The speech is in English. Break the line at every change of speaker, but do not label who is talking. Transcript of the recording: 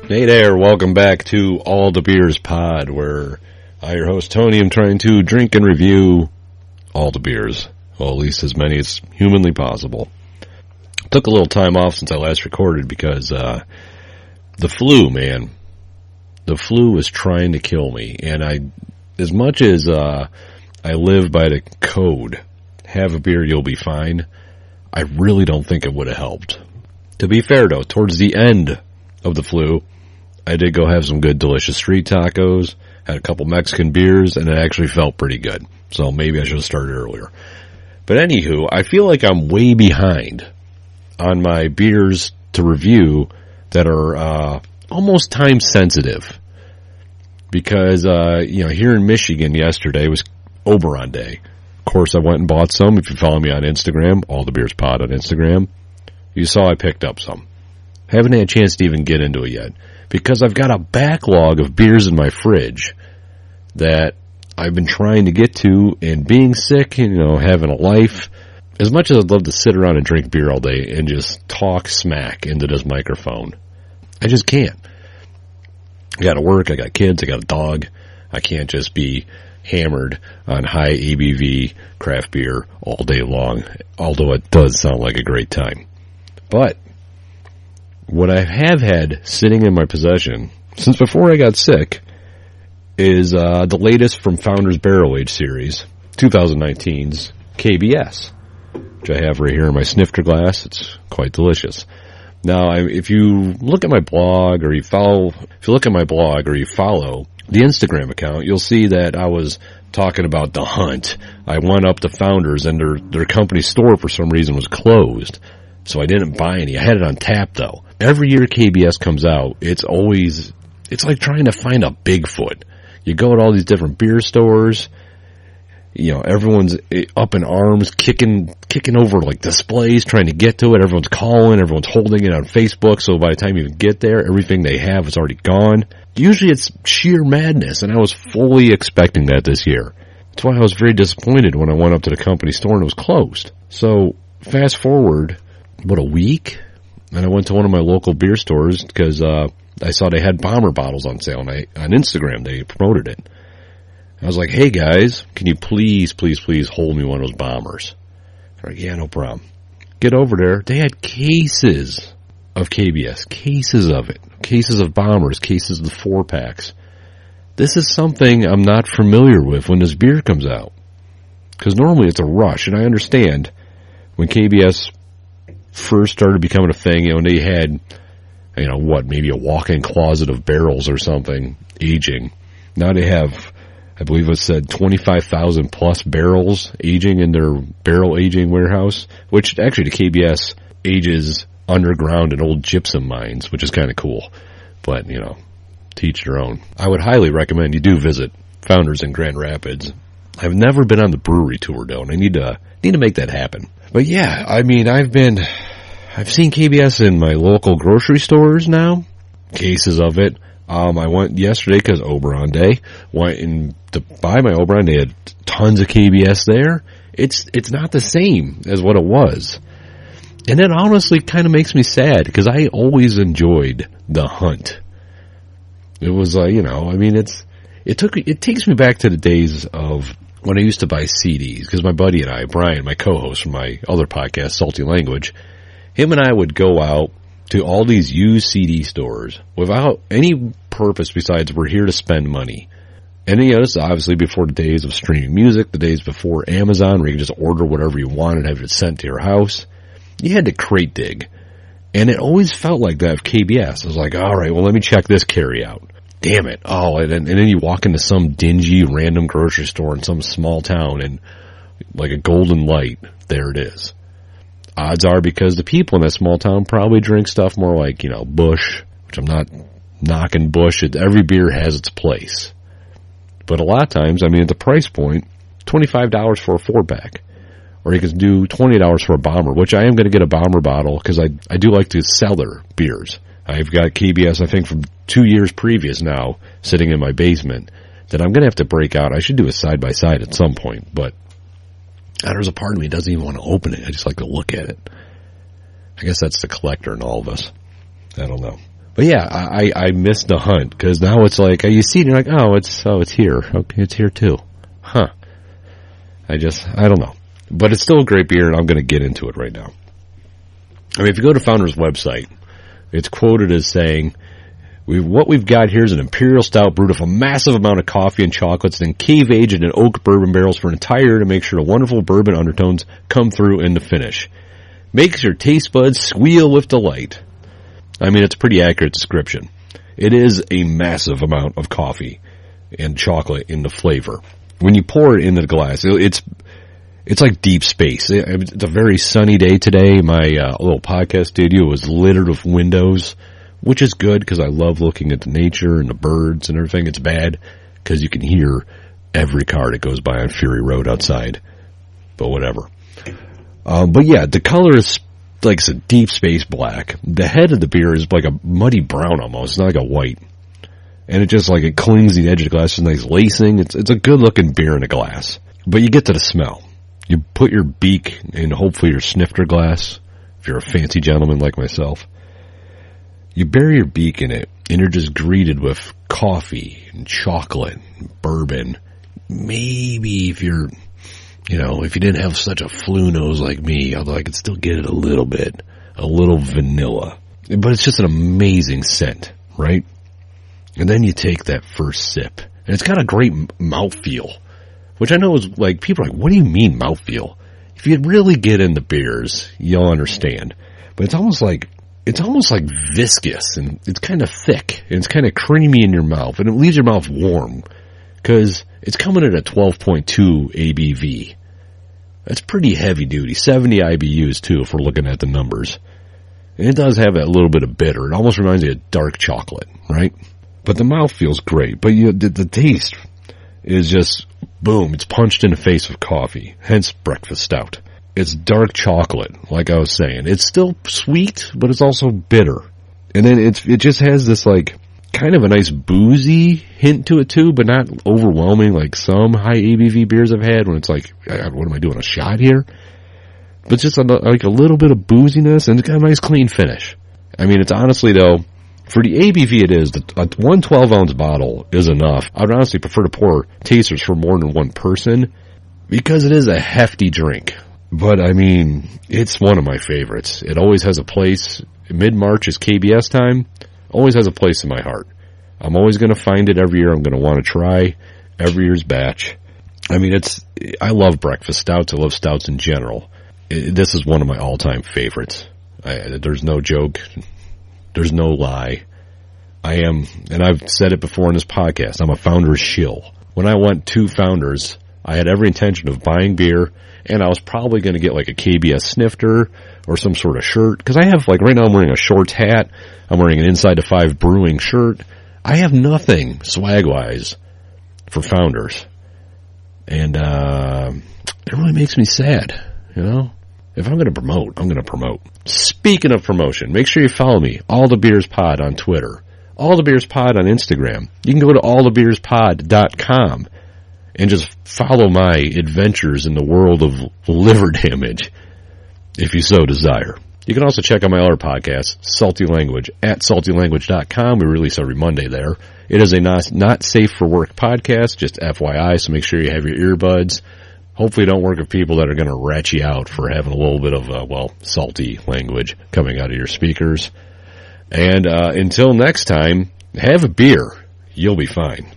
Hey there, welcome back to All the Beers Pod, where I, your host Tony, am trying to drink and review all the beers. Well, at least as many as humanly possible. Took a little time off since I last recorded because the flu, man. The flu was trying to kill me. And as much as I live by the code, have a beer, you'll be fine, I really don't think it would have helped. To be fair, though, towards the end of the flu, I did go have some good, delicious street tacos, had a couple Mexican beers, and it actually felt pretty good. So maybe I should have started earlier. But anywho, I feel like I'm way behind on my beers to review that are almost time sensitive. Because, here in Michigan yesterday was Oberon Day. Of course, I went and bought some. If you follow me on Instagram, All the Beers Pod on Instagram, you saw I picked up some. Haven't had a chance to even get into it yet. Because I've got a backlog of beers in my fridge that I've been trying to get to, and being sick, having a life. As much as I'd love to sit around and drink beer all day and just talk smack into this microphone, I just can't. I got to work, I got kids, I got a dog. I can't just be hammered on high ABV craft beer all day long, although it does sound like a great time. But what I have had sitting in my possession since before I got sick is the latest from Founders Barrel Age Series, 2019's KBS, which I have right here in my snifter glass. It's quite delicious. Now, if you look at my blog or you follow the Instagram account, you'll see that I was talking about the hunt. I went up to Founders and their company store for some reason was closed, so I didn't buy any. I had it on tap though. Every year KBS comes out, it's like trying to find a Bigfoot. You go to all these different beer stores, everyone's up in arms, kicking over like displays, trying to get to it. Everyone's calling, everyone's holding it on Facebook, so by the time you even get there, everything they have is already gone. Usually it's sheer madness, and I was fully expecting that this year. That's why I was very disappointed when I went up to the company store and it was closed. So, fast forward, a week? And I went to one of my local beer stores because I saw they had bomber bottles on sale, and on Instagram they promoted it. I was like, hey guys, can you please hold me one of those bombers? They're like, yeah, no problem. Get over there. They had cases of KBS, cases of it, cases of bombers, cases of the 4-packs. This is something I'm not familiar with when this beer comes out. Because normally it's a rush, and I understand when KBS first started becoming a thing, and they had, maybe a walk-in closet of barrels or something aging. Now they have, I believe it said 25,000 plus barrels aging in their barrel aging warehouse, which actually the KBS ages underground in old gypsum mines, which is kind of cool. But, to each their own. I would highly recommend you do visit Founders in Grand Rapids. I've never been on the brewery tour though, and I need to make that happen. But yeah, I've seen KBS in my local grocery stores now, cases of it. I went yesterday because Oberon Day. Went in to buy my Oberon. They had tons of KBS there. It's not the same as what it was. And that honestly kind of makes me sad because I always enjoyed the hunt. It was, it takes me back to the days of when I used to buy CDs, because my buddy and I, Brian, my co-host from my other podcast, Salty Language, him and I would go out to all these used CD stores without any purpose besides we're here to spend money. And this is obviously before the days of streaming music, the days before Amazon, where you could just order whatever you want and have it sent to your house. You had to crate dig. And it always felt like that of KBS. I was like, all right, well, let me check this carry out. Damn it. Oh, and then you walk into some dingy random grocery store in some small town and like a golden light, there it is. Odds are because the people in that small town probably drink stuff more like, Busch, which I'm not knocking Busch. Every beer has its place. But a lot of times, at the price point, $25 for a 4-pack. Or you can do $20 for a bomber, which I am going to get a bomber bottle because I do like to sell their beers. I've got KBS, I think, from 2 years previous now, sitting in my basement, that I'm going to have to break out. I should do a side-by-side at some point, but there's a part of me that doesn't even want to open it. I just like to look at it. I guess that's the collector in all of us. I don't know. But yeah, I miss the hunt, because now it's like, you see it and you're like, it's here. Okay, it's here too. Huh. I don't know. But it's still a great beer, and I'm going to get into it right now. I mean, if you go to Founder's website, it's quoted as saying, what we've got here is an imperial stout brewed with a massive amount of coffee and chocolates, then cave-aged in oak bourbon barrels for an entire year to make sure the wonderful bourbon undertones come through in the finish. Makes your taste buds squeal with delight. I mean, it's a pretty accurate description. It is a massive amount of coffee and chocolate in the flavor. When you pour it into the glass, it's like deep space. It's a very sunny day today. My little podcast studio was littered with windows, which is good because I love looking at the nature and the birds and everything. It's bad because you can hear every car that goes by on Fury Road outside. But whatever. But yeah, the color is like it's a deep space black. The head of the beer is like a muddy brown almost. It's not like a white. And it just like it clings to the edge of the glass. It's nice lacing. It's a good looking beer in a glass. But you get to the smell. You put your beak in hopefully your snifter glass, if you're a fancy gentleman like myself. You bury your beak in it, and you're just greeted with coffee and chocolate and bourbon. Maybe if you're, if you didn't have such a flu nose like me, although I could still get it a little bit, a little vanilla. But it's just an amazing scent, right? And then you take that first sip, and it's got a great mouthfeel, which I know is like, people are like, what do you mean mouthfeel? If you really get into beers, you'll understand. But it's almost like viscous, and it's kind of thick, and it's kind of creamy in your mouth, and it leaves your mouth warm, because it's coming at a 12.2 ABV. That's pretty heavy duty. 70 IBUs too, if we're looking at the numbers. And it does have that little bit of bitter. It almost reminds me of dark chocolate, right? But the mouth feels great. But the taste is just, boom, it's punched in the face with coffee. Hence breakfast stout. It's dark chocolate, like I was saying. It's still sweet, but it's also bitter. And then it just has this like kind of a nice boozy hint to it too, but not overwhelming like some high ABV beers I've had when it's like, what am I doing, a shot here? But just like a little bit of booziness, and it's got a nice clean finish. I mean, it's honestly though, for the ABV it is, one 12-ounce bottle is enough. I would honestly prefer to pour tasters for more than one person because it is a hefty drink. But I mean, it's one of my favorites. It always has a place. Mid-March is KBS time. Always has a place in my heart. I'm always going to find it every year. I'm going to want to try every year's batch. I mean, I love breakfast stouts. I love stouts in general. This is one of my all-time favorites. There's no joke. There's no lie. I am, and I've said it before in this podcast, I'm a Founder's shill. When I went to Founder's, I had every intention of buying beer, and I was probably going to get like a KBS snifter or some sort of shirt. Because I have, like, right now I'm wearing a shorts hat. I'm wearing an Inside the 5 Brewing shirt. I have nothing swag-wise for Founders. And it really makes me sad, If I'm going to promote, I'm going to promote. Speaking of promotion, make sure you follow me, All the Beers Pod on Twitter, All the Beers Pod on Instagram. You can go to allthebeerspod.com and just follow my adventures in the world of liver damage, if you so desire. You can also check out my other podcast, Salty Language, at saltylanguage.com. We release every Monday there. It is a not safe for work podcast, just FYI, so make sure you have your earbuds. Hopefully don't work with people that are going to rat you out for having a little bit of, salty language coming out of your speakers. And until next time, have a beer. You'll be fine.